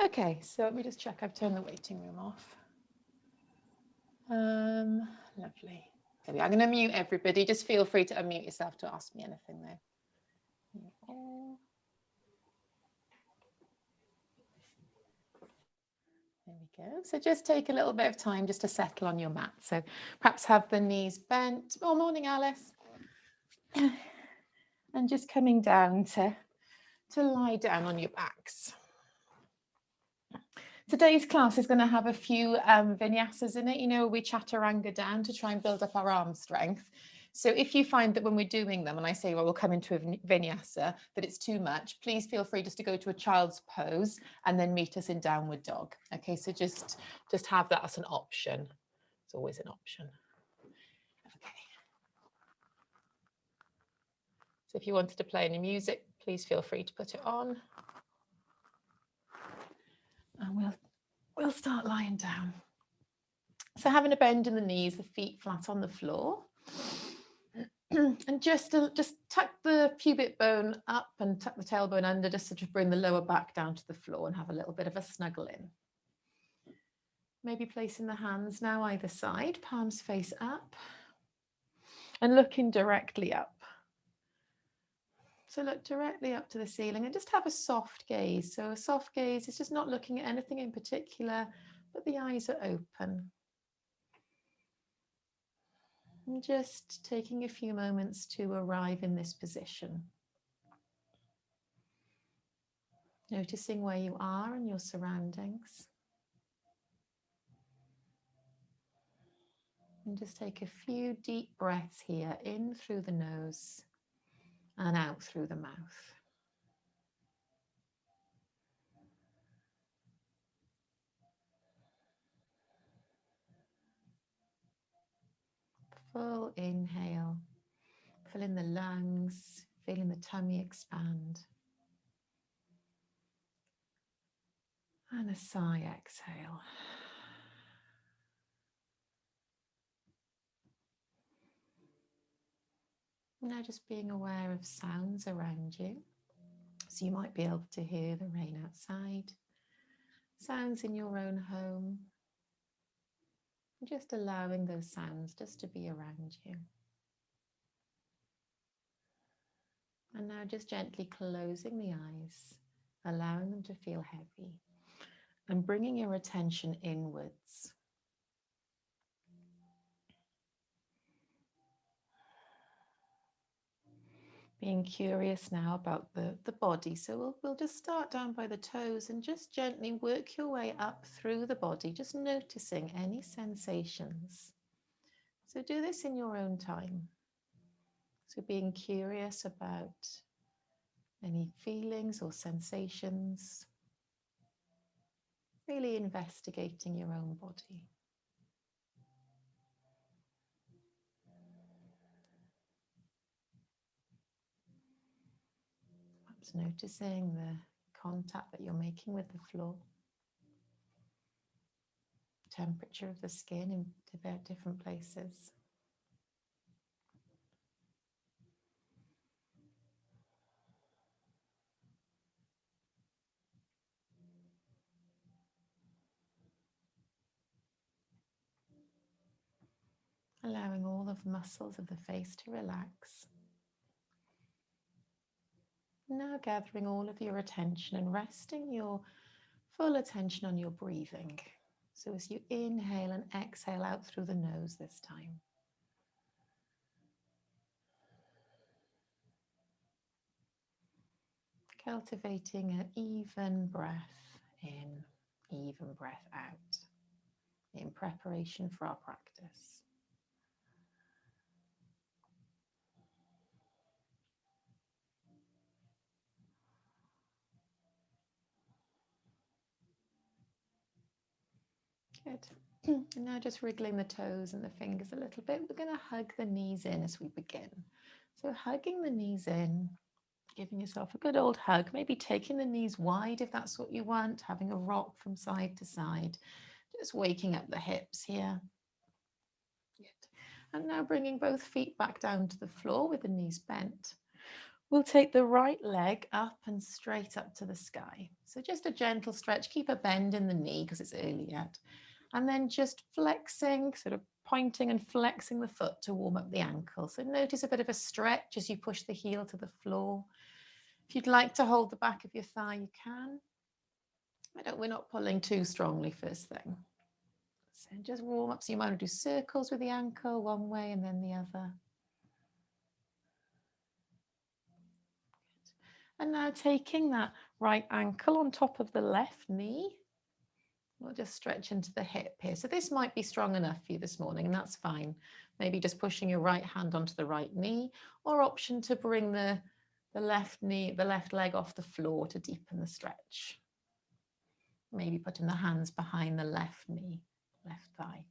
Okay, so let me just check I've turned the waiting room off. Lovely. I'm going to mute everybody. Just feel free to unmute yourself to ask me anything though. There we go. So just take a little bit of time just to settle on your mat. So perhaps have the knees bent. Oh, morning, Alice. And just coming down to lie down on your backs. Today's class is going to have a few vinyasas in it. You know, we chaturanga down to try and build up our arm strength. So if you find that when we're doing them, and I say, well, we'll come into a vinyasa, that it's too much, please feel free just to go to a child's pose and then meet us in downward dog. Okay, so just have that as an option. It's always an option. Okay. So if you wanted to play any music, please feel free to put it on. And we'll start lying down. So having a bend in the knees, the feet flat on the floor. And just tuck the pubic bone up and tuck the tailbone under, just to sort of bring the lower back down to the floor and have a little bit of a snuggle in. Maybe placing the hands now either side, palms face up and looking directly up. So look directly up to the ceiling and just have a soft gaze. So a soft gaze is just not looking at anything in particular, but the eyes are open. And just taking a few moments to arrive in this position. Noticing where you are and your surroundings. And just take a few deep breaths here, in through the nose and out through the mouth. Full inhale, filling the lungs, feeling the tummy expand. And a sigh, exhale. Now just being aware of sounds around you. So you might be able to hear the rain outside, sounds in your own home. Just allowing those sounds just to be around you. And now just gently closing the eyes, allowing them to feel heavy and bringing your attention inwards. Being curious now about the body. So we'll just start down by the toes and just gently work your way up through the body, just noticing any sensations. So do this in your own time. So being curious about any feelings or sensations, really investigating your own body. Perhaps noticing the contact that you're making with the floor, temperature of the skin in different places. Allowing all of the muscles of the face to relax. Now gathering all of your attention and resting your full attention on your breathing. So as you inhale and exhale out through the nose this time. Cultivating an even breath in, even breath out in preparation for our practice. Good. And now just wriggling the toes and the fingers a little bit. We're going to hug the knees in as we begin. So hugging the knees in, giving yourself a good old hug, maybe taking the knees wide if that's what you want, having a rock from side to side, just waking up the hips here. Good. And now bringing both feet back down to the floor with the knees bent. We'll take the right leg up and straight up to the sky. So just a gentle stretch, keep a bend in the knee because it's early yet. And then just flexing, sort of pointing and flexing the foot to warm up the ankle. So notice a bit of a stretch as you push the heel to the floor. If you'd like to hold the back of your thigh, you can. We're not pulling too strongly first thing. So just warm up. So you might want to do circles with the ankle one way and then the other. And now taking that right ankle on top of the left knee, we'll just stretch into the hip here. So this might be strong enough for you this morning, and that's fine. Maybe just pushing your right hand onto the right knee, or option to bring the left leg off the floor to deepen the stretch. Maybe putting the hands behind the left knee, left thigh.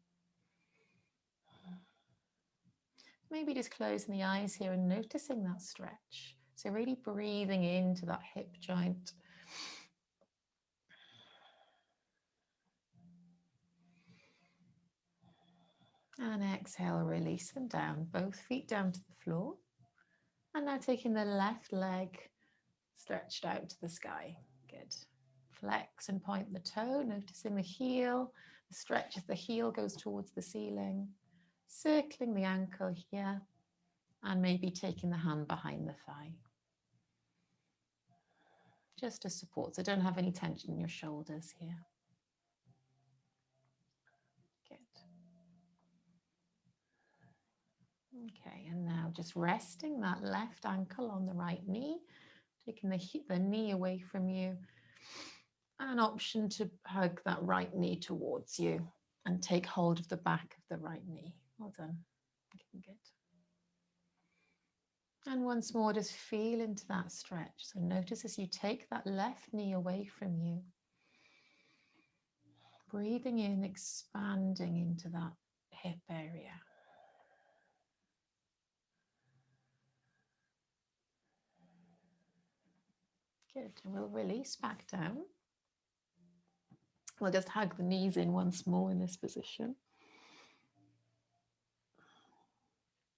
Maybe just closing the eyes here and noticing that stretch. So really breathing into that hip joint. And exhale, release them down, both feet down to the floor. And now taking the left leg stretched out to the sky. Good. Flex and point the toe, noticing the heel. The stretch as the heel goes towards the ceiling. Circling the ankle here. And maybe taking the hand behind the thigh. Just to support, so don't have any tension in your shoulders here. Good. Okay, and now just resting that left ankle on the right knee, taking the knee away from you. An option to hug that right knee towards you and take hold of the back of the right knee. Well done. Good. And once more, just feel into that stretch. So notice as you take that left knee away from you, breathing in, expanding into that hip area. Good. And we'll release back down. We'll just hug the knees in once more in this position.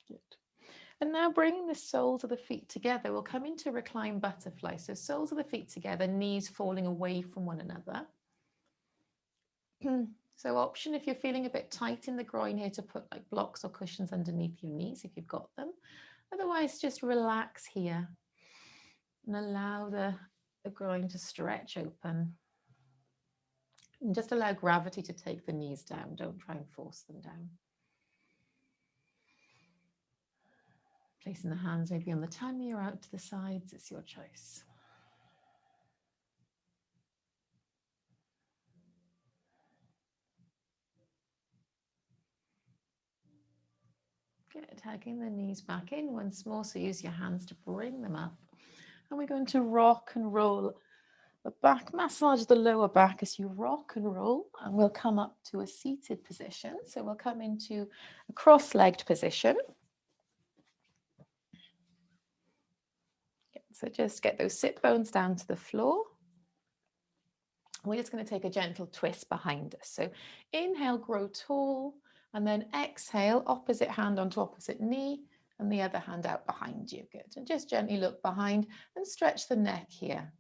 Good. And now bringing the soles of the feet together, we'll come into reclined butterfly. So soles of the feet together, knees falling away from one another. So option if you're feeling a bit tight in the groin here to put like blocks or cushions underneath your knees if you've got them. Otherwise, just relax here and allow the groin to stretch open. And just allow gravity to take the knees down. Don't try and force them down. Placing the hands maybe on the tummy or out to the sides, it's your choice. Good, hugging the knees back in once more, so use your hands to bring them up. And we're going to rock and roll the back, massage the lower back as you rock and roll, and we'll come up to a seated position. So we'll come into a cross-legged position. So just get those sit bones down to the floor. We're just going to take a gentle twist behind us. So inhale, grow tall, and then exhale, opposite hand onto opposite knee, and the other hand out behind you. Good. And just gently look behind and stretch the neck here.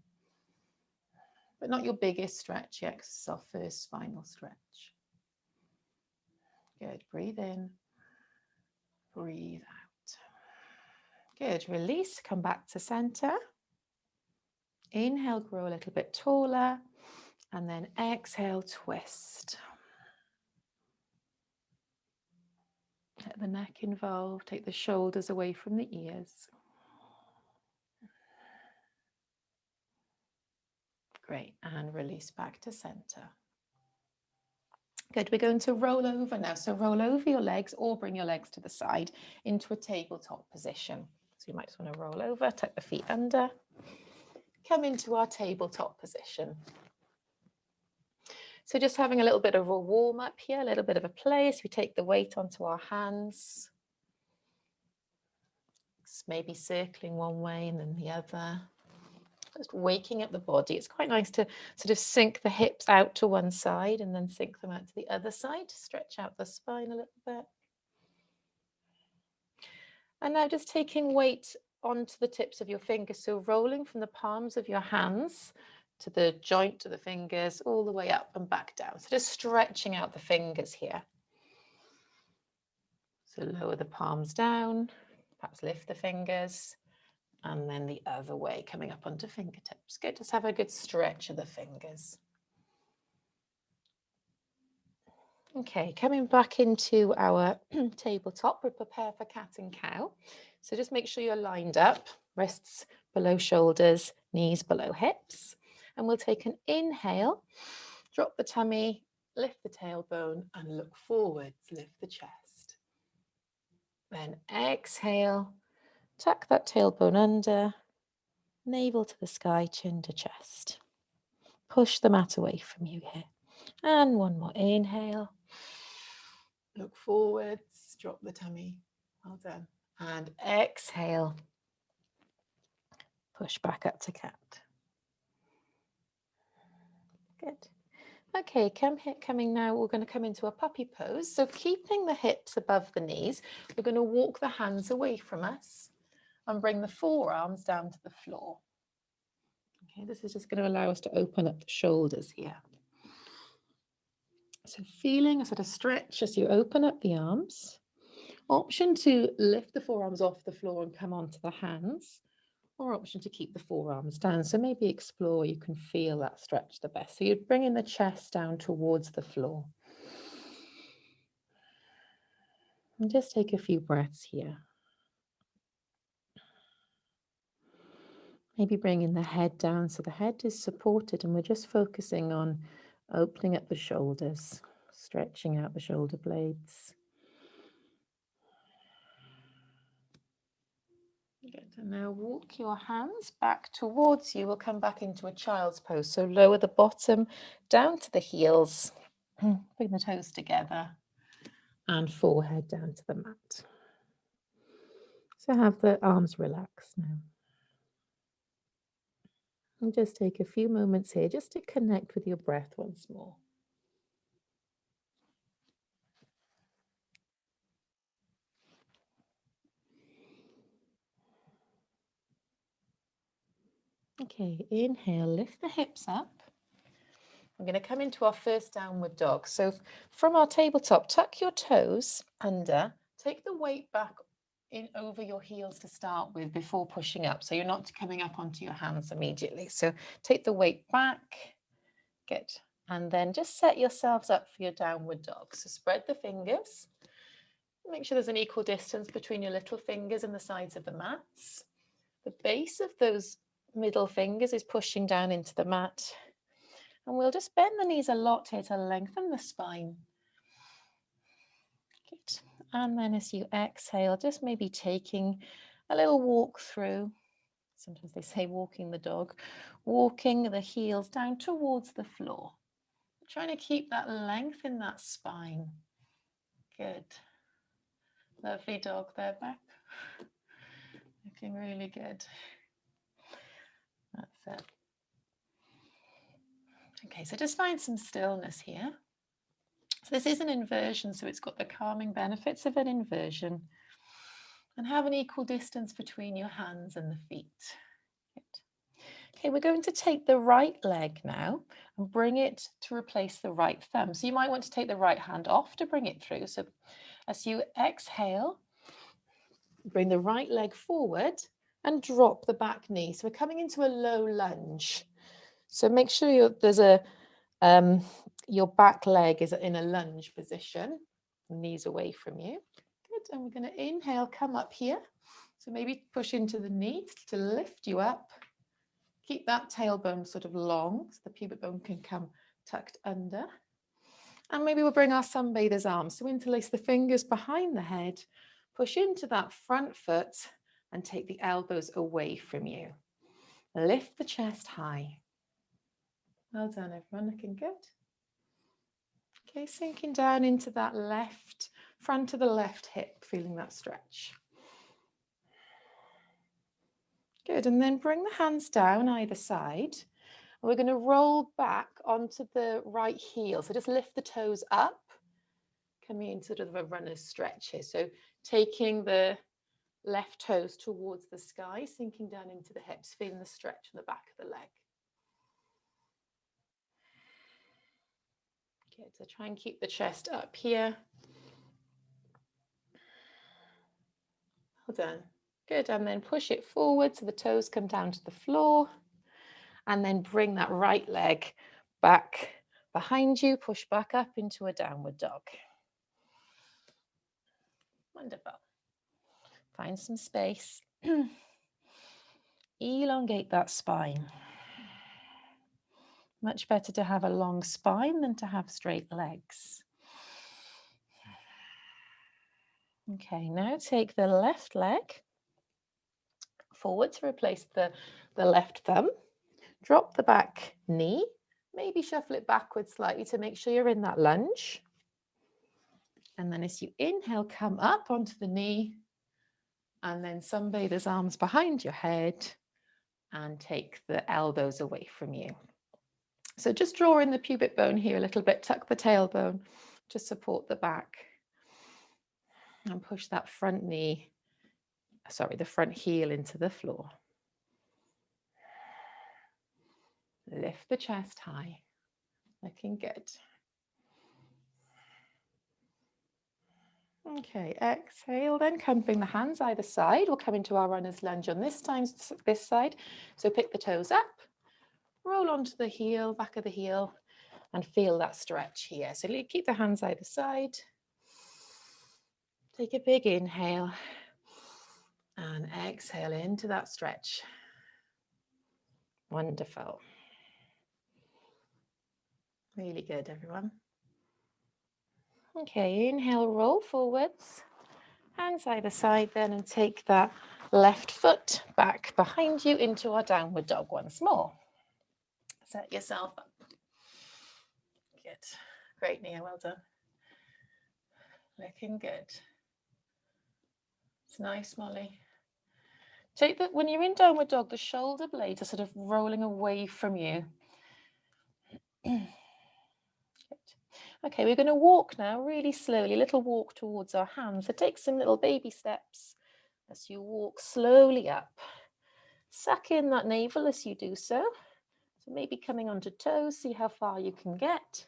But not your biggest stretch yet, because it's our first spinal stretch. Good. Breathe in. Breathe out. Good. Release. Come back to center. Inhale, grow a little bit taller. And then exhale, twist. Let the neck involve. Take the shoulders away from the ears. Great. And release back to center. Good. We're going to roll over now. So roll over your legs or bring your legs to the side into a tabletop position. So you might just want to roll over, tuck the feet under, come into our tabletop position. So just having a little bit of a warm up here, a little bit of a play as we take the weight onto our hands. Maybe circling one way and then the other. Just waking up the body. It's quite nice to sort of sink the hips out to one side and then sink them out to the other side to stretch out the spine a little bit. And now just taking weight onto the tips of your fingers. So rolling from the palms of your hands to the joint of the fingers, all the way up and back down. So just stretching out the fingers here. So lower the palms down, perhaps lift the fingers, and then the other way, coming up onto fingertips. Good, just have a good stretch of the fingers. Okay, coming back into our tabletop, we prepare for cat and cow. So just make sure you're lined up, wrists below shoulders, knees below hips. And we'll take an inhale, drop the tummy, lift the tailbone and look forwards, lift the chest. Then exhale, tuck that tailbone under, navel to the sky, chin to chest. Push the mat away from you here. And one more inhale. Look forwards, drop the tummy. Well done. And exhale. Push back up to cat. Good. Okay, coming now, we're going to come into a puppy pose. So keeping the hips above the knees, we're going to walk the hands away from us and bring the forearms down to the floor. Okay, this is just going to allow us to open up the shoulders here. So feeling a sort of stretch as you open up the arms. Option to lift the forearms off the floor and come onto the hands, or option to keep the forearms down. So maybe explore, you can feel that stretch the best. So you're bringing the chest down towards the floor. And just take a few breaths here. Maybe bringing the head down so the head is supported and we're just focusing on opening up the shoulders, stretching out the shoulder blades. Good. And now walk your hands back towards you. We'll come back into a child's pose. So lower the bottom down to the heels, bring the toes together and forehead down to the mat. So have the arms relaxed now. And just take a few moments here just to connect with your breath once more. Okay, inhale, lift the hips up. We're going to come into our first downward dog. So from our tabletop, tuck your toes under, take the weight back in over your heels to start with before pushing up. So you're not coming up onto your hands immediately. So take the weight back, good. And then just set yourselves up for your downward dog. So spread the fingers. Make sure there's an equal distance between your little fingers and the sides of the mats. The base of those middle fingers is pushing down into the mat. And we'll just bend the knees a lot here to lengthen the spine. Good. And then as you exhale, just maybe taking a little walk through. Sometimes they say walking the dog. Walking the heels down towards the floor. Trying to keep that length in that spine. Good. Lovely dog there, Beck. Looking really good. That's it. Okay, so just find some stillness here. So this is an inversion, so it's got the calming benefits of an inversion. And have an equal distance between your hands and the feet. Good. Okay, we're going to take the right leg now and bring it to replace the right thumb. So you might want to take the right hand off to bring it through. So as you exhale, bring the right leg forward and drop the back knee. So we're coming into a low lunge. So make sure there's a your back leg is in a lunge position, knees away from you. Good, and we're going to inhale, come up here. So maybe push into the knees to lift you up. Keep that tailbone sort of long, so the pubic bone can come tucked under. And maybe we'll bring our sunbather's arms. So interlace the fingers behind the head, push into that front foot and take the elbows away from you. Lift the chest high. Well done, everyone, looking good. Okay, sinking down into that left, front of the left hip, feeling that stretch. Good, and then bring the hands down either side. And we're going to roll back onto the right heel. So just lift the toes up, coming into sort of a runner's stretch here. So taking the left toes towards the sky, sinking down into the hips, feeling the stretch in the back of the leg. Good, so try and keep the chest up here. Well done. Good, and then push it forward so the toes come down to the floor. And then bring that right leg back behind you, push back up into a downward dog. Wonderful. Find some space. Elongate that spine. Much better to have a long spine than to have straight legs. Okay, now take the left leg forward to replace the left thumb. Drop the back knee, maybe shuffle it backwards slightly to make sure you're in that lunge. And then as you inhale, come up onto the knee and then sunbather's arms behind your head and take the elbows away from you. So just draw in the pubic bone here a little bit, tuck the tailbone to support the back and push that front knee, the front heel into the floor. Lift the chest high, looking good. Okay, exhale, then bring the hands either side. We'll come into our runner's lunge on this side. So pick the toes up, roll onto the heel, back of the heel, and feel that stretch here. So keep the hands either side. Take a big inhale and exhale into that stretch. Wonderful. Really good, everyone. Okay, inhale, roll forwards, hands either side then, and take that left foot back behind you into our downward dog once more. Set yourself up. Good. Great, Nia, well done. Looking good. It's nice, Molly. Take that when you're in downward dog, the shoulder blades are sort of rolling away from you. Okay, we're going to walk now really slowly, a little walk towards our hands. So take some little baby steps as you walk slowly up. Suck in that navel as you do so. So maybe coming onto toes, see how far you can get.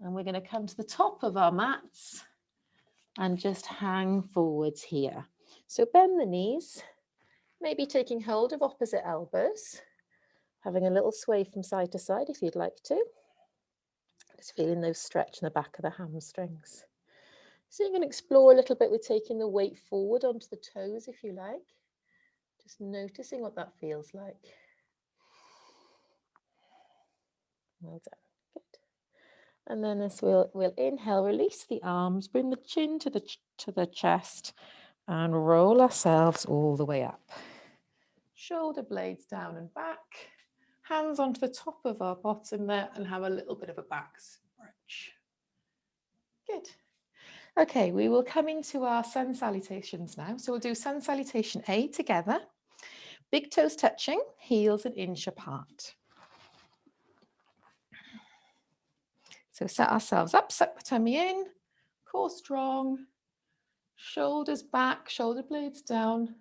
And we're going to come to the top of our mats and just hang forwards here. So bend the knees, maybe taking hold of opposite elbows, having a little sway from side to side if you'd like to. Just feeling those stretch in the back of the hamstrings. So you can explore a little bit with taking the weight forward onto the toes if you like. Just noticing what that feels like. Well done. Good. And then as we'll inhale, release the arms, bring the chin to the chest and roll ourselves all the way up. Shoulder blades down and back. Hands onto the top of our bottom there and have a little bit of a back stretch. Good. Okay, we will come into our sun salutations now. So we'll do sun salutation A together. Big toes touching, heels an inch apart. So set ourselves up, suck the tummy in, core strong, shoulders back, shoulder blades down,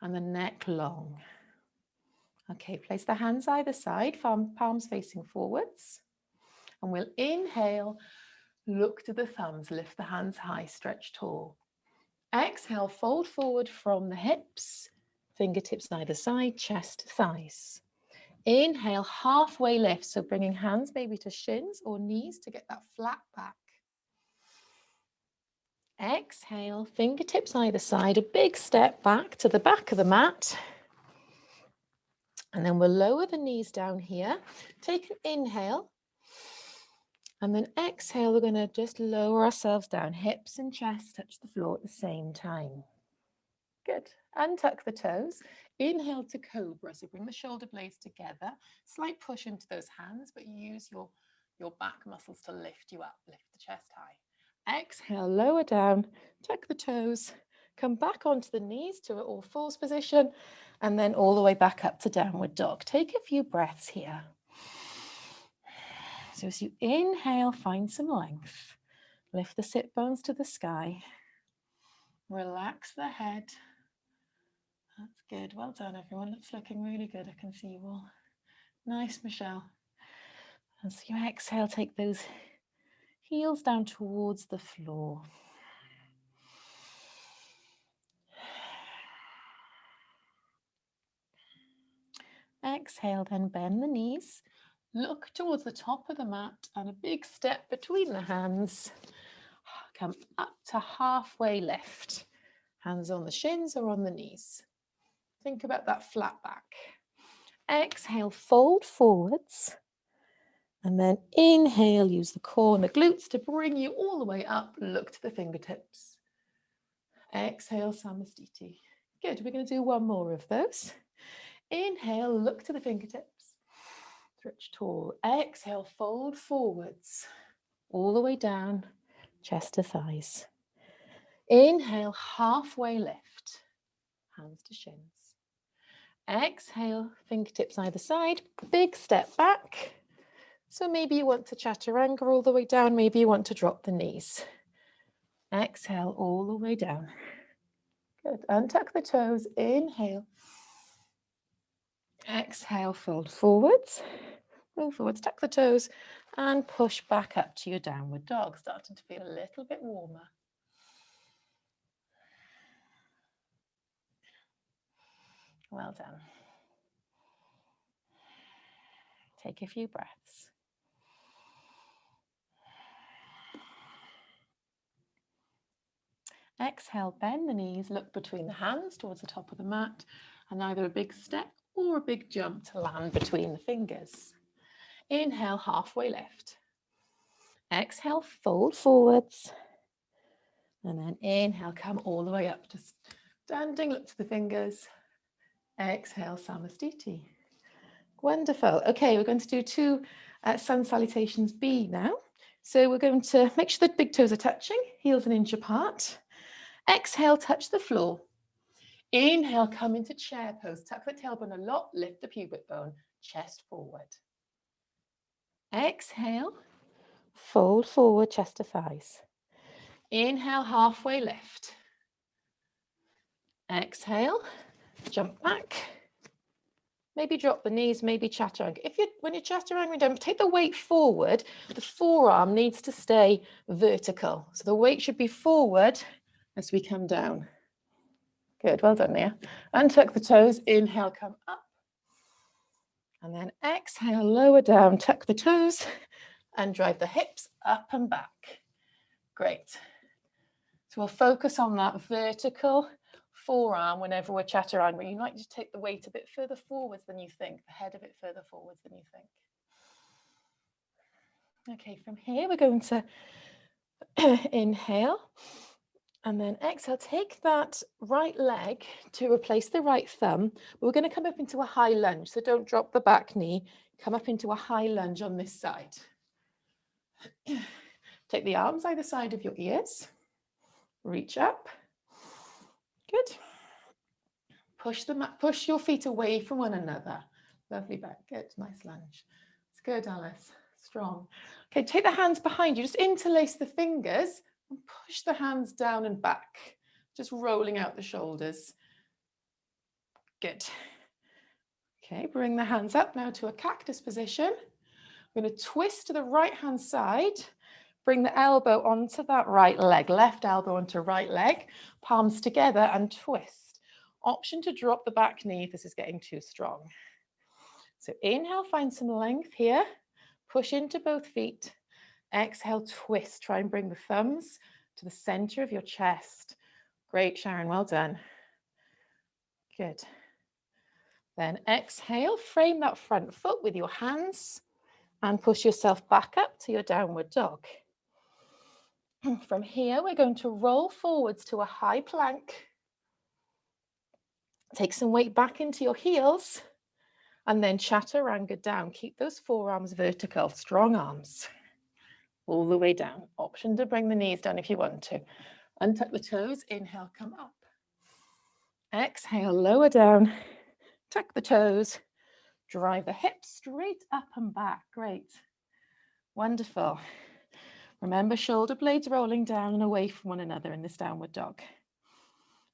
and the neck long. Okay, place the hands either side, palms facing forwards. And we'll inhale, look to the thumbs, lift the hands high, stretch tall. Exhale, fold forward from the hips, fingertips either side, chest, thighs. Inhale, halfway lift, so bringing hands maybe to shins or knees to get that flat back. Exhale, fingertips either side, a big step back to the back of the mat. And then we'll lower the knees down here. Take an inhale. And then exhale, we're going to just lower ourselves down. Hips and chest touch the floor at the same time. Good. Untuck the toes. Inhale to cobra. So bring the shoulder blades together. Slight push into those hands, but use your back muscles to lift you up. Lift the chest high. Exhale, lower down. Tuck the toes. Come back onto the knees to an all fours position. And then all the way back up to downward dog. Take a few breaths here. So as you inhale, find some length. Lift the sit bones to the sky. Relax the head. That's good. Well done, everyone. It's looking really good. I can see you all. Nice, Michelle. As you exhale, take those heels down towards the floor. Exhale, then bend the knees. Look towards the top of the mat and a big step between the hands. Come up to halfway lift. Hands on the shins or on the knees. Think about that flat back. Exhale, fold forwards. And then inhale, use the core and the glutes to bring you all the way up. Look to the fingertips. Exhale, Samastiti. Good, we're going to do one more of those. Inhale, look to the fingertips. Stretch tall. Exhale, fold forwards. All the way down, chest to thighs. Inhale, halfway lift. Hands to shins. Exhale, fingertips either side. Big step back. So maybe you want to chaturanga all the way down. Maybe you want to drop the knees. Exhale all the way down. Good. Untuck the toes. Inhale. Exhale, fold forwards. Roll forwards, tuck the toes and push back up to your downward dog. Starting to feel a little bit warmer. Well done. Take a few breaths. Exhale, bend the knees, look between the hands towards the top of the mat, and either a big step or a big jump to land between the fingers. Inhale, halfway lift. Exhale, fold forwards. And then inhale, come all the way up to standing, look to the fingers. Exhale, Samastiti. Wonderful. Okay, we're going to do two sun salutations B now. So we're going to make sure the big toes are touching, heels an inch apart. Exhale, touch the floor. Inhale, come into chair pose. Tuck the tailbone a lot, lift the pubic bone, chest forward. Exhale, fold forward, chest to thighs. Inhale, halfway lift. Exhale, jump back. Maybe drop the knees, maybe chaturanga. When you're chaturanga, don't take the weight forward. The forearm needs to stay vertical. So the weight should be forward as we come down. Good, well done, Nia. Untuck the toes, inhale, come up. And then exhale, lower down, tuck the toes and drive the hips up and back. Great. So we'll focus on that vertical forearm whenever we're chaturanga. You like to take the weight a bit further forwards than you think, the head a bit further forwards than you think. Okay, from here we're going to inhale and then exhale. Take that right leg to replace the right thumb. We're going to come up into a high lunge, so don't drop the back knee. Come up into a high lunge on this side. Take the arms either side of your ears. Reach up. Good. Push your feet away from one another. Lovely back. Good. Nice lunge. It's good, Alice. Strong. Okay, take the hands behind you. Just interlace the fingers and push the hands down and back. Just rolling out the shoulders. Good. Okay, bring the hands up now to a cactus position. We're going to twist to the right hand side. Bring the elbow onto that right leg. Left elbow onto right leg. Palms together and twist. Option to drop the back knee if this is getting too strong. So inhale, find some length here. Push into both feet. Exhale, twist. Try and bring the thumbs to the center of your chest. Great, Sharon, well done. Good. Then exhale, frame that front foot with your hands and push yourself back up to your downward dog. From here, we're going to roll forwards to a high plank. Take some weight back into your heels and then chaturanga down. Keep those forearms vertical, strong arms. All the way down. Option to bring the knees down if you want to. Untuck the toes, inhale, come up. Exhale, lower down, tuck the toes, drive the hips straight up and back. Great. Wonderful. Remember, shoulder blades rolling down and away from one another in this downward dog.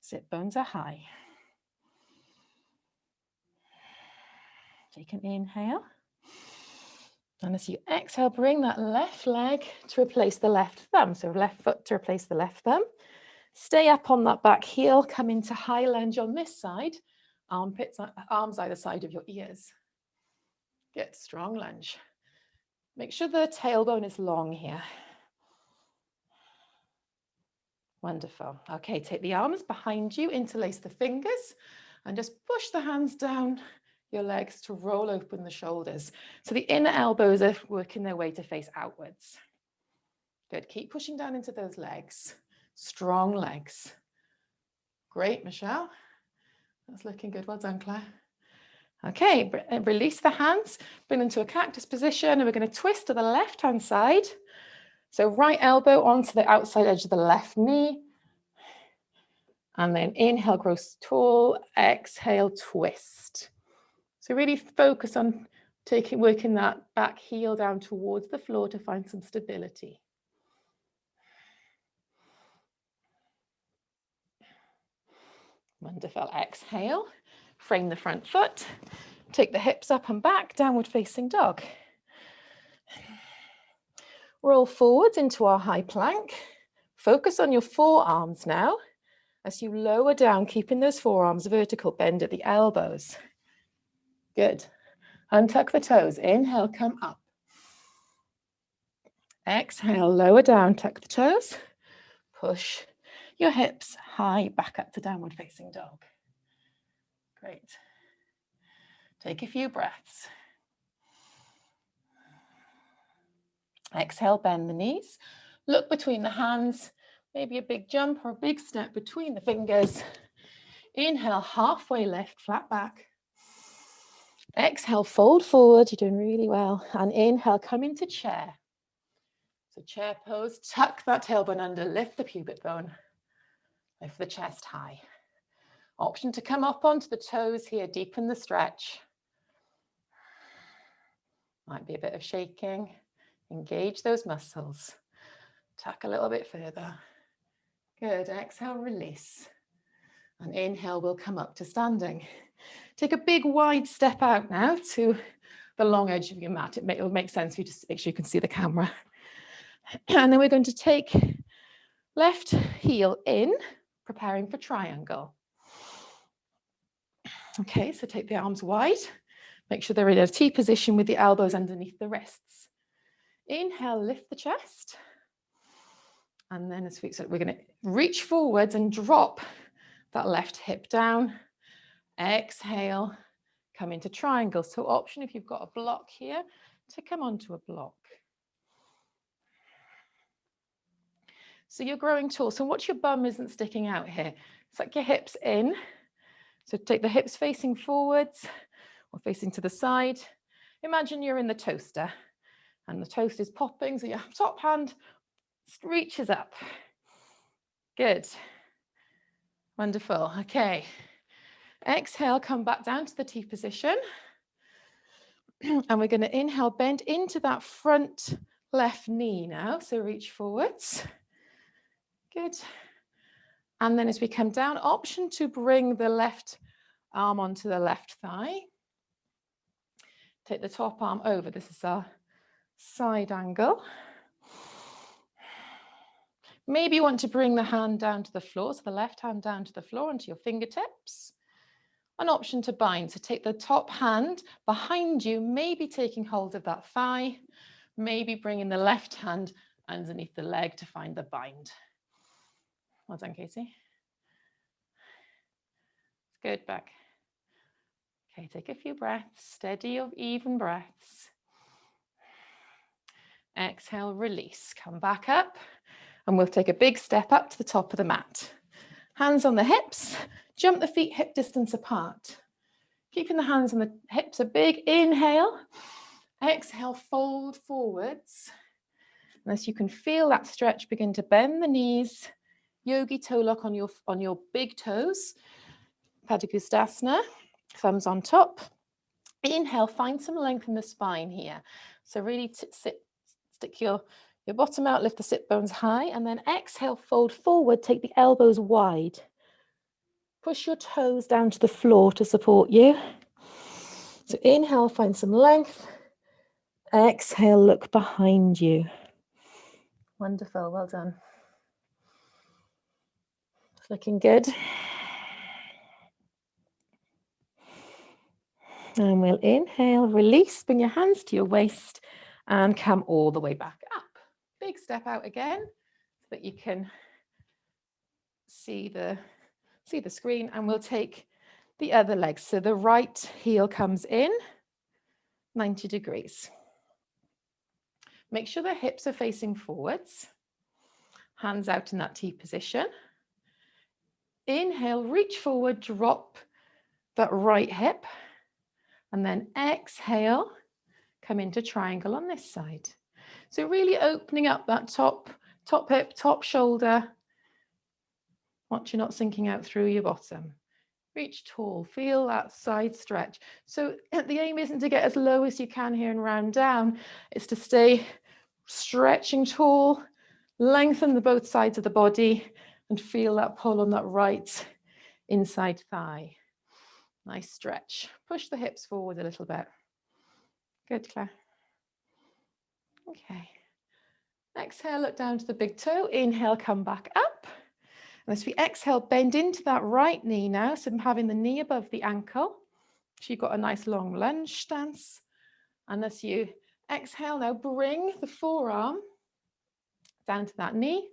Sit bones are high. Take an inhale. And as you exhale, bring that left leg to replace the left thumb. So left foot to replace the left thumb. Stay up on that back heel, come into high lunge on this side. Armpits, arms either side of your ears. Good, strong lunge. Make sure the tailbone is long here. Wonderful. Okay, take the arms behind you, interlace the fingers, and just push the hands down your legs to roll open the shoulders. So the inner elbows are working their way to face outwards. Good, keep pushing down into those legs. Strong legs. Great, Michelle. That's looking good. Well done, Claire. Okay, release the hands, bring them to a cactus position, and we're going to twist to the left-hand side. So right elbow onto the outside edge of the left knee. And then inhale, grow tall, exhale, twist. So really focus on working that back heel down towards the floor to find some stability. Wonderful. Exhale, frame the front foot, take the hips up and back, downward facing dog. Roll forwards into our high plank. Focus on your forearms now as you lower down, keeping those forearms vertical, bend at the elbows. Good. Untuck the toes. Inhale, come up. Exhale, lower down, tuck the toes. Push your hips high back up to downward facing dog. Great. Take a few breaths. Exhale, bend the knees. Look between the hands, maybe a big jump or a big step between the fingers. Inhale, halfway lift, flat back. Exhale, fold forward. You're doing really well. And inhale, come into chair. So chair pose, tuck that tailbone under, lift the pubic bone, lift the chest high. Option to come up onto the toes here, deepen the stretch. Might be a bit of shaking. Engage those muscles. Tuck a little bit further. Good. Exhale, release. And inhale, we'll come up to standing. Take a big wide step out now to the long edge of your mat. It'll make sense for you to make sure you can see the camera. And then we're going to take left heel in, preparing for triangle. Okay, so take the arms wide. Make sure they're in a T position with the elbows underneath the wrists. Inhale, lift the chest. And then as we said, we're going to reach forwards and drop that left hip down. Exhale, come into triangle. So option if you've got a block here to come onto a block. So you're growing tall. So watch your bum isn't sticking out here. Suck your hips in. So take the hips facing forwards or facing to the side. Imagine you're in the toaster and the toast is popping. So your top hand reaches up. Good. Wonderful. Okay. Exhale, come back down to the T position. And we're going to inhale, bend into that front left knee now. So reach forwards. Good. And then as we come down, option to bring the left arm onto the left thigh. Take the top arm over. This is our side angle. Maybe you want to bring the hand down to the floor, so the left hand down to the floor onto your fingertips. An option to bind, so take the top hand behind you, maybe taking hold of that thigh, maybe bringing the left hand underneath the leg to find the bind. Well done, Casey. Good, back. Okay, take a few breaths, steady or even breaths. Exhale, release, come back up, and we'll take a big step up to the top of the mat. Hands on the hips, jump the feet hip distance apart. Keeping the hands on the hips a big inhale. Exhale, fold forwards. And as you can feel that stretch, begin to bend the knees. Yogi toe lock on your big toes. Padangusthasana, thumbs on top. Inhale, find some length in the spine here. So really stick your bottom out, lift the sit bones high, and then exhale, fold forward, take the elbows wide. Push your toes down to the floor to support you. So inhale, find some length. Exhale, look behind you. Wonderful, well done. It's looking good. And we'll inhale, release, bring your hands to your waist and come all the way back up. Big step out again so that you can see the screen, and we'll take the other leg. So the right heel comes in 90 degrees. Make sure the hips are facing forwards. Hands out in that T position. Inhale, reach forward, drop that right hip. And then exhale, come into triangle on this side. So really opening up that top hip, top shoulder. Watch you're not sinking out through your bottom. Reach tall, feel that side stretch. So the aim isn't to get as low as you can here and round down. It's to stay stretching tall, lengthen the both sides of the body and feel that pull on that right inside thigh. Nice stretch. Push the hips forward a little bit. Good, Claire. Okay. Exhale, look down to the big toe. Inhale, come back up. And as we exhale, bend into that right knee now. So I'm having the knee above the ankle. So you've got a nice long lunge stance. And as you exhale, now bring the forearm down to that knee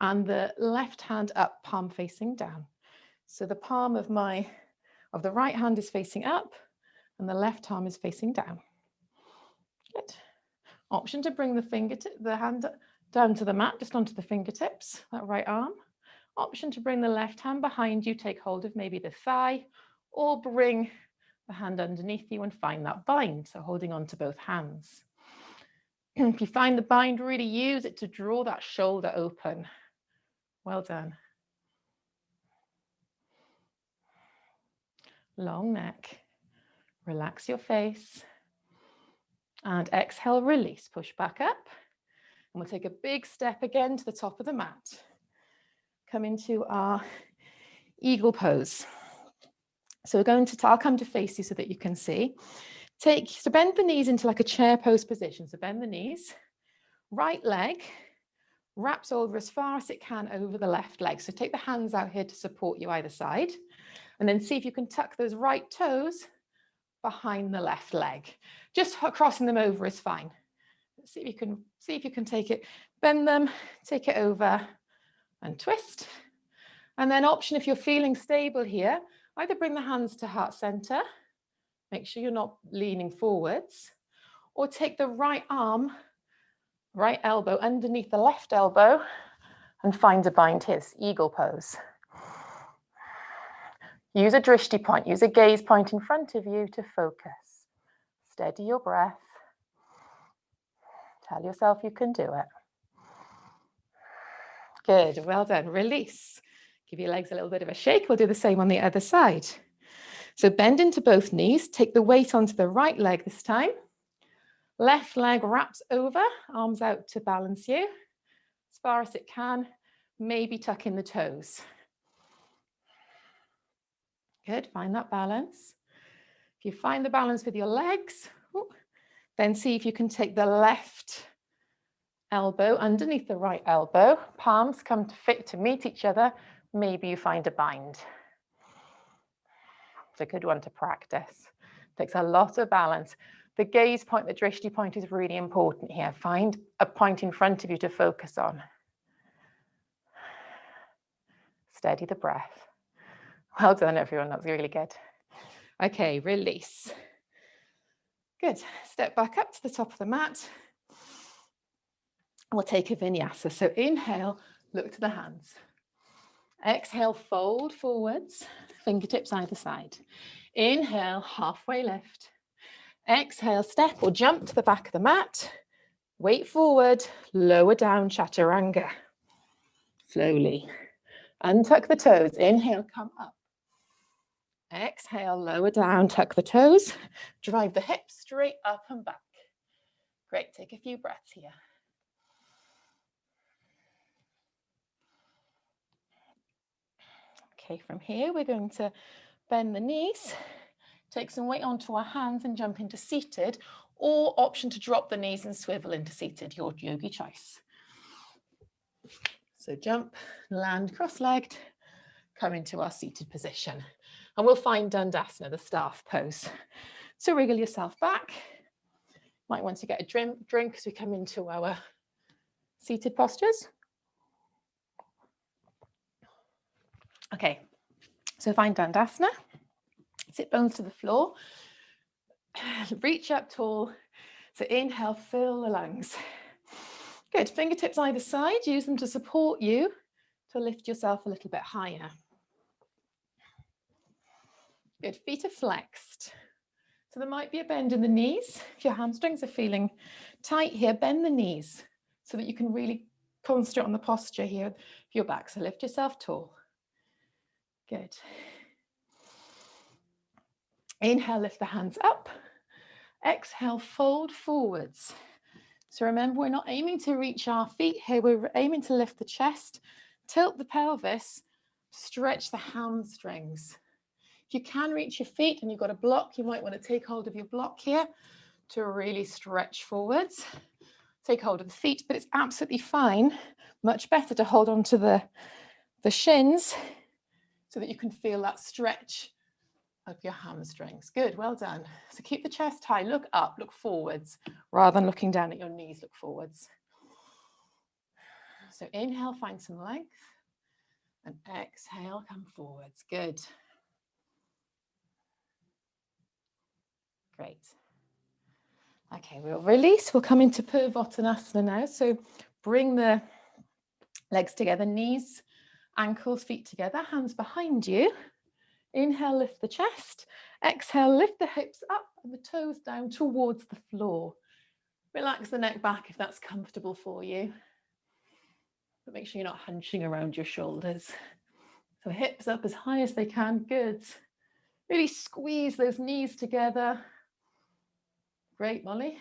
and the left hand up, palm facing down. So the palm of the right hand is facing up and the left arm is facing down. Good. Option to bring the hand down to the mat, just onto the fingertips, that right arm. Option to bring the left hand behind you, take hold of maybe the thigh, or bring the hand underneath you and find that bind, so holding on to both hands. If you find the bind, really use it to draw that shoulder open. Well done. Long neck. Relax your face. And exhale, release, push back up. And we'll take a big step again to the top of the mat. Come into our eagle pose. So we're going to, I'll come to face you so that you can see. So bend the knees into like a chair pose position. So bend the knees, right leg wraps over as far as it can over the left leg. So take the hands out here to support you either side. And then see if you can tuck those right toes behind the left leg. Just crossing them over is fine. See if you can take it, bend them, take it over and twist. And then option, if you're feeling stable here, either bring the hands to heart center, make sure you're not leaning forwards, or take the right arm, right elbow underneath the left elbow and find a bind here, eagle pose. Use a drishti point, use a gaze point in front of you to focus. Steady your breath. Tell yourself you can do it. Good, well done. Release. Give your legs a little bit of a shake. We'll do the same on the other side. So bend into both knees. Take the weight onto the right leg this time. Left leg wraps over, arms out to balance you. As far as it can, maybe tuck in the toes. Good, find that balance. If you find the balance with your legs, then see if you can take the left elbow underneath the right elbow. Palms come to meet each other. Maybe you find a bind. It's a good one to practice. Takes a lot of balance. The gaze point, the drishti point is really important here. Find a point in front of you to focus on. Steady the breath. Well done, everyone. That's really good. Okay, release. Good. Step back up to the top of the mat. We'll take a vinyasa. So inhale, look to the hands. Exhale, fold forwards, fingertips either side. Inhale, halfway lift. Exhale, step or jump to the back of the mat. Weight forward, lower down, chaturanga. Slowly. Untuck the toes. Inhale, come up. Exhale, lower down, tuck the toes. Drive the hips straight up and back. Great, take a few breaths here. Okay, from here, we're going to bend the knees, take some weight onto our hands and jump into seated, or option to drop the knees and swivel into seated, your yogi choice. So jump, land cross-legged, come into our seated position. And we'll find Dandasana, the staff pose. So wriggle yourself back. Might want to get a drink as we come into our seated postures. Okay, so find Dandasana. Sit bones to the floor. Reach up tall. So inhale, fill the lungs. Good, fingertips either side, use them to support you to lift yourself a little bit higher. Good, feet are flexed. So there might be a bend in the knees. If your hamstrings are feeling tight here, bend the knees so that you can really concentrate on the posture here of your back. So lift yourself tall. Good. Inhale, lift the hands up. Exhale, fold forwards. So remember, we're not aiming to reach our feet here. We're aiming to lift the chest, tilt the pelvis, stretch the hamstrings. If you can reach your feet and you've got a block, you might want to take hold of your block here to really stretch forwards. Take hold of the feet, but it's absolutely fine. Much better to hold on to the shins so that you can feel that stretch of your hamstrings. Good, well done. So keep the chest high, look up, look forwards, rather than looking down at your knees, look forwards. So inhale, find some length, and exhale, come forwards. Good. Great. Okay, we'll release. We'll come into Purvottanasana now. So bring the legs together, knees, ankles, feet together, hands behind you. Inhale, lift the chest. Exhale, lift the hips up and the toes down towards the floor. Relax the neck back if that's comfortable for you. But make sure you're not hunching around your shoulders. So hips up as high as they can. Good. Really squeeze those knees together. Great, Molly.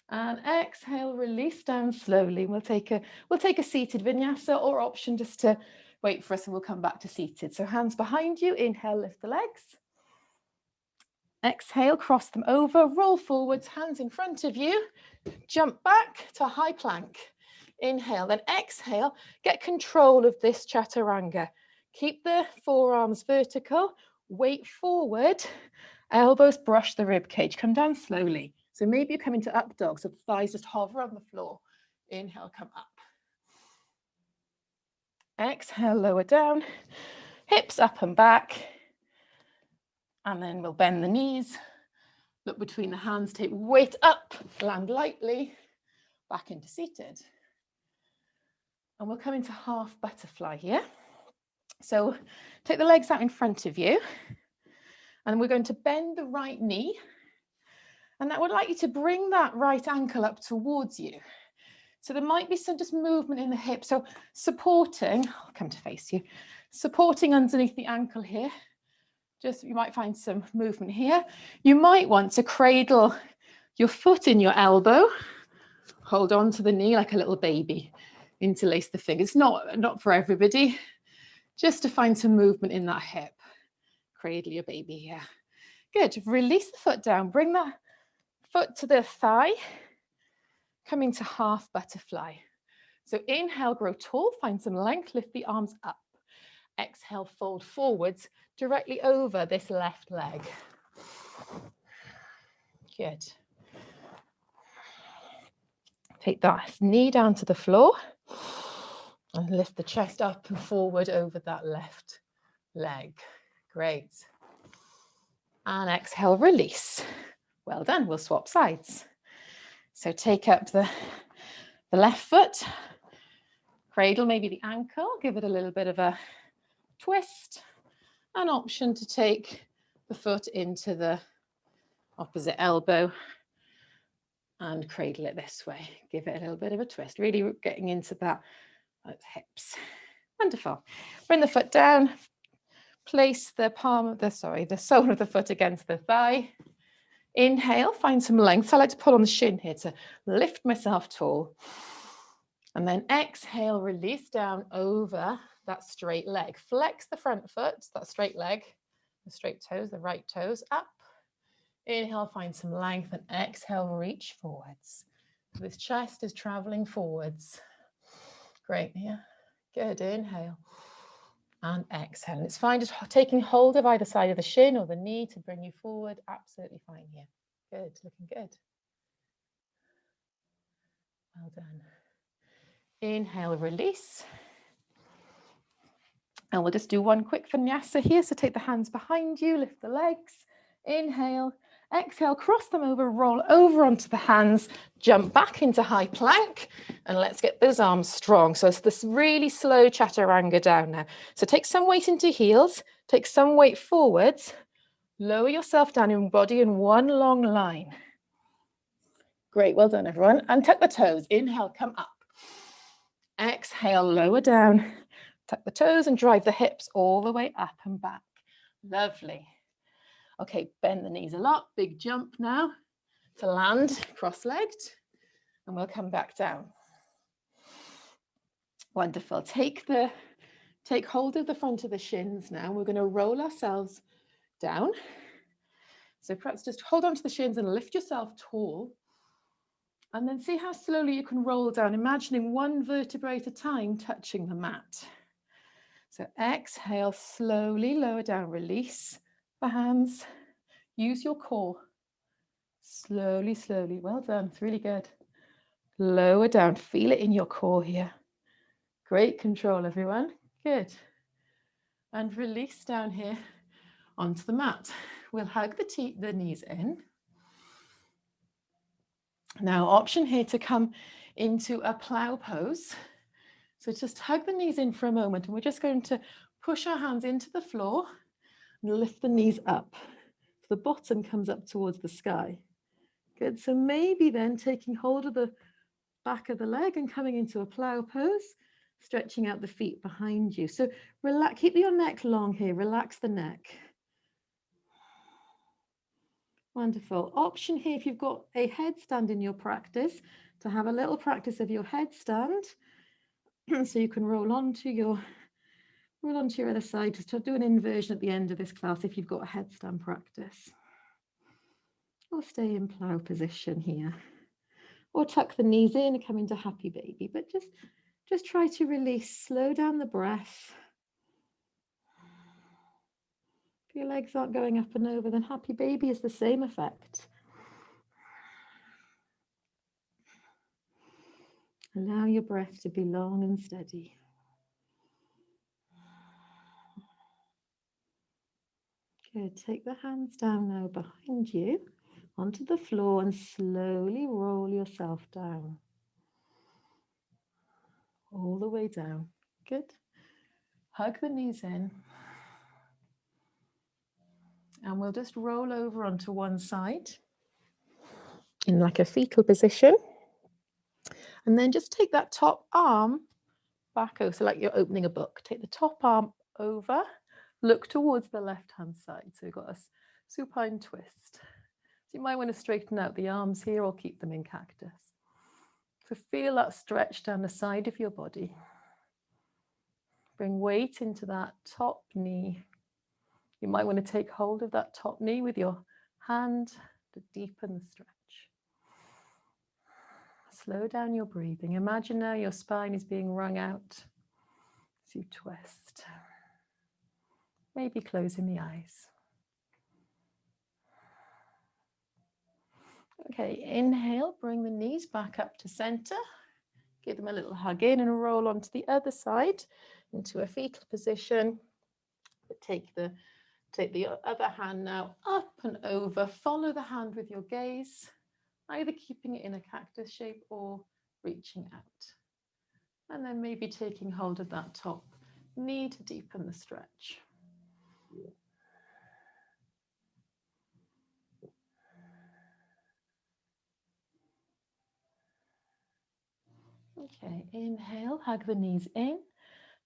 And exhale, release down slowly. We'll take a seated vinyasa, or option just to wait for us and we'll come back to seated. So hands behind you, inhale, lift the legs. Exhale, cross them over, roll forwards, hands in front of you, jump back to high plank. Inhale, then exhale, get control of this chaturanga. Keep the forearms vertical, weight forward, elbows brush the rib cage, come down slowly. So maybe you come into up dog, so the thighs just hover on the floor. Inhale, come up. Exhale, lower down, hips up and back. And then we'll bend the knees, look between the hands, take weight up, land lightly, back into seated. And we'll come into half butterfly here. So take the legs out in front of you. And we're going to bend the right knee. And I would like you to bring that right ankle up towards you. So there might be some just movement in the hip. So supporting, I'll come to face you, supporting underneath the ankle here. Just, you might find some movement here. You might want to cradle your foot in your elbow. Hold on to the knee like a little baby. Interlace the fingers. Not for everybody. Just to find some movement in that hip. Cradle your baby here. Good. Release the foot down. Bring that foot to the thigh. Coming to half butterfly. So inhale, grow tall. Find some length. Lift the arms up. Exhale, fold forwards directly over this left leg. Good. Take that knee down to the floor and lift the chest up and forward over that left leg. Great. And exhale, release. Well done. We'll swap sides. So take up the left foot, cradle maybe the ankle, give it a little bit of a twist. An option to take the foot into the opposite elbow and cradle it this way. Give it a little bit of a twist, really getting into that hips. Wonderful. Bring the foot down, place the the sole of the foot against the thigh. Inhale, find some length. So I like to pull on the shin here to lift myself tall. And then exhale, release down over that straight leg. Flex the front foot, that straight leg, the straight toes, the right toes up. Inhale, find some length, and exhale, reach forwards. So this chest is traveling forwards. Great, yeah. Good, inhale and exhale. And it's fine just taking hold of either side of the shin or the knee to bring you forward. Absolutely fine here. Good, looking good. Well done. Inhale, release. And we'll just do one quick vinyasa here. So take the hands behind you, lift the legs. Inhale, exhale, cross them over, roll over onto the hands, jump back into high plank, and let's get those arms strong. So it's this really slow chaturanga down now. So take some weight into heels, take some weight forwards, lower yourself down in body in one long line. Great, well done everyone. And tuck the toes. Inhale, come up. Exhale, lower down. Tuck the toes and drive the hips all the way up and back. Lovely. Okay, bend the knees a lot. Big jump now to land cross-legged. And we'll come back down. Wonderful. Take hold of the front of the shins now. We're going to roll ourselves down. So perhaps just hold on to the shins and lift yourself tall. And then see how slowly you can roll down, imagining one vertebrae at a time touching the mat. So exhale, slowly lower down, release the hands, use your core. Slowly, slowly, well done, it's really good. Lower down, feel it in your core here. Great control, everyone, good. And release down here onto the mat. We'll hug the knees in. Now, option here to come into a plow pose. So just hug the knees in for a moment, and we're just going to push our hands into the floor and lift the knees up. So the bottom comes up towards the sky. Good, so maybe then taking hold of the back of the leg and coming into a plow pose, stretching out the feet behind you. So relax, keep your neck long here, relax the neck. Wonderful. Option here, if you've got a headstand in your practice, to have a little practice of your headstand. So you can roll onto your other side. Just do an inversion at the end of this class if you've got a headstand practice. Or stay in plow position here. Or tuck the knees in and come into happy baby. But just try to release, slow down the breath. If your legs aren't going up and over, then happy baby is the same effect. Allow your breath to be long and steady. Good. Take the hands down now behind you onto the floor and slowly roll yourself down. All the way down. Good. Hug the knees in. And we'll just roll over onto one side in like a fetal position. And then just take that top arm back over, so like you're opening a book. Take the top arm over, look towards the left-hand side. So you've got a supine twist. So you might want to straighten out the arms here or keep them in cactus. So feel that stretch down the side of your body. Bring weight into that top knee. You might want to take hold of that top knee with your hand to deepen the stretch. Slow down your breathing. Imagine now your spine is being wrung out as you twist. Maybe closing the eyes. Okay, inhale, bring the knees back up to center. Give them a little hug in and roll onto the other side into a fetal position. But take the other hand now up and over. Follow the hand with your gaze, either keeping it in a cactus shape or reaching out. And then maybe taking hold of that top knee to deepen the stretch. Okay, inhale, hug the knees in,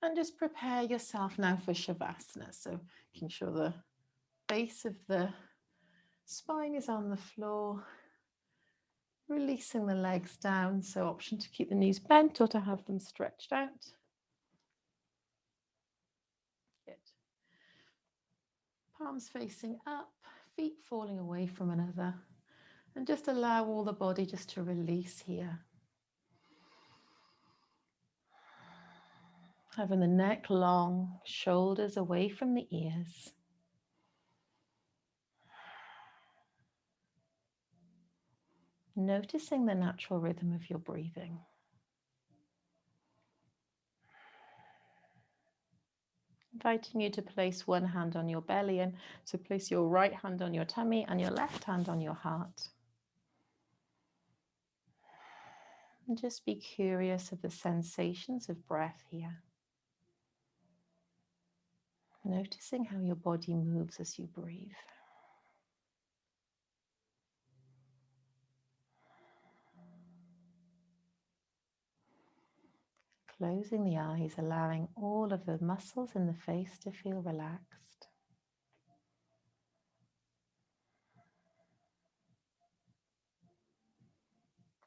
and just prepare yourself now for Shavasana. So making sure the base of the spine is on the floor, releasing the legs down. So option to keep the knees bent or to have them stretched out. palms facing up, feet falling away from one another, and just allow all the body just to release here. Having the neck long, shoulders away from the ears. Noticing the natural rhythm of your breathing. Inviting you to place one hand on your belly, and so place your right hand on your tummy and your left hand on your heart. And just be curious of the sensations of breath here. Noticing how your body moves as you breathe. Closing the eyes, allowing all of the muscles in the face to feel relaxed.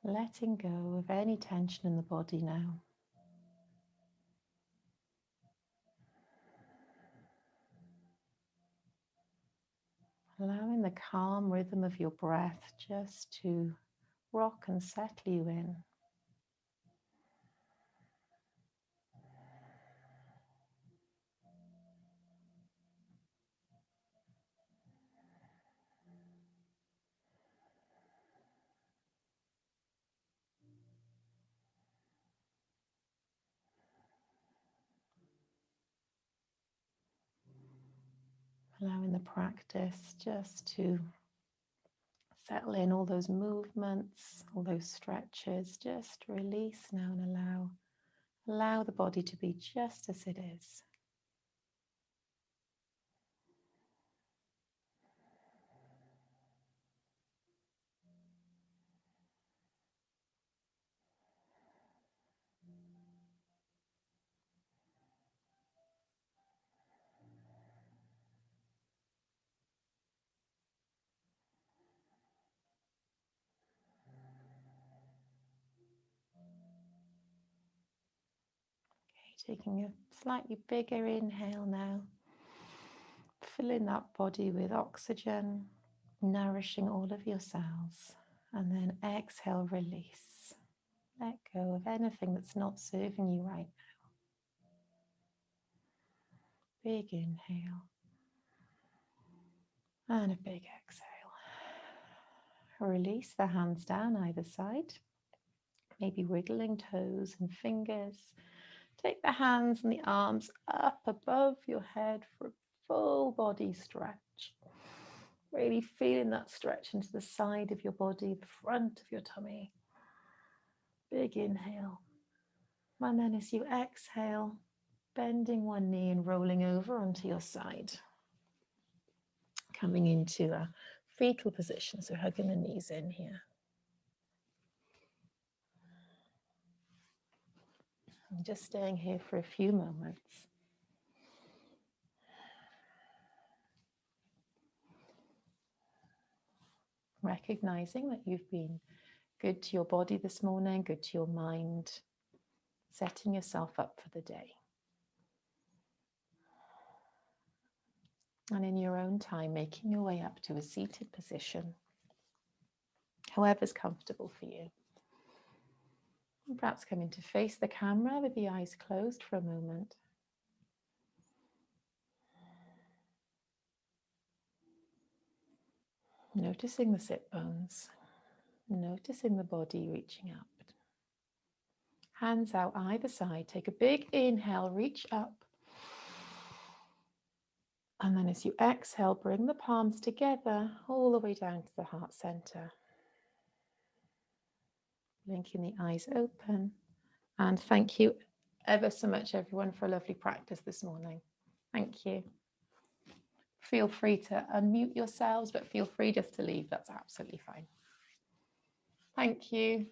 Letting go of any tension in the body now. Allowing the calm rhythm of your breath just to rock and settle you in. Allowing the practice just to settle in all those movements, all those stretches. Just release now and allow the body to be just as it is. Taking a slightly bigger inhale now, filling that body with oxygen, nourishing all of your cells, and then exhale, release. Let go of anything that's not serving you right now. Big inhale and a big exhale. Release the hands down either side, maybe wiggling toes and fingers. Take the hands and the arms up above your head for a full body stretch. Really feeling that stretch into the side of your body, the front of your tummy. Big inhale. And then as you exhale, bending one knee and rolling over onto your side. Coming into a fetal position, so hugging the knees in here. And just staying here for a few moments. Recognizing that you've been good to your body this morning, good to your mind, setting yourself up for the day. And in your own time, making your way up to a seated position, however's comfortable for you. And perhaps coming to face the camera with the eyes closed for a moment. Noticing the sit bones, noticing the body reaching up. Hands out either side, take a big inhale, reach up. And then as you exhale, bring the palms together all the way down to the heart center. Blinking the eyes open. And thank you ever so much, everyone, for a lovely practice this morning. Thank you. Feel free to unmute yourselves, but feel free just to leave. That's absolutely fine. Thank you.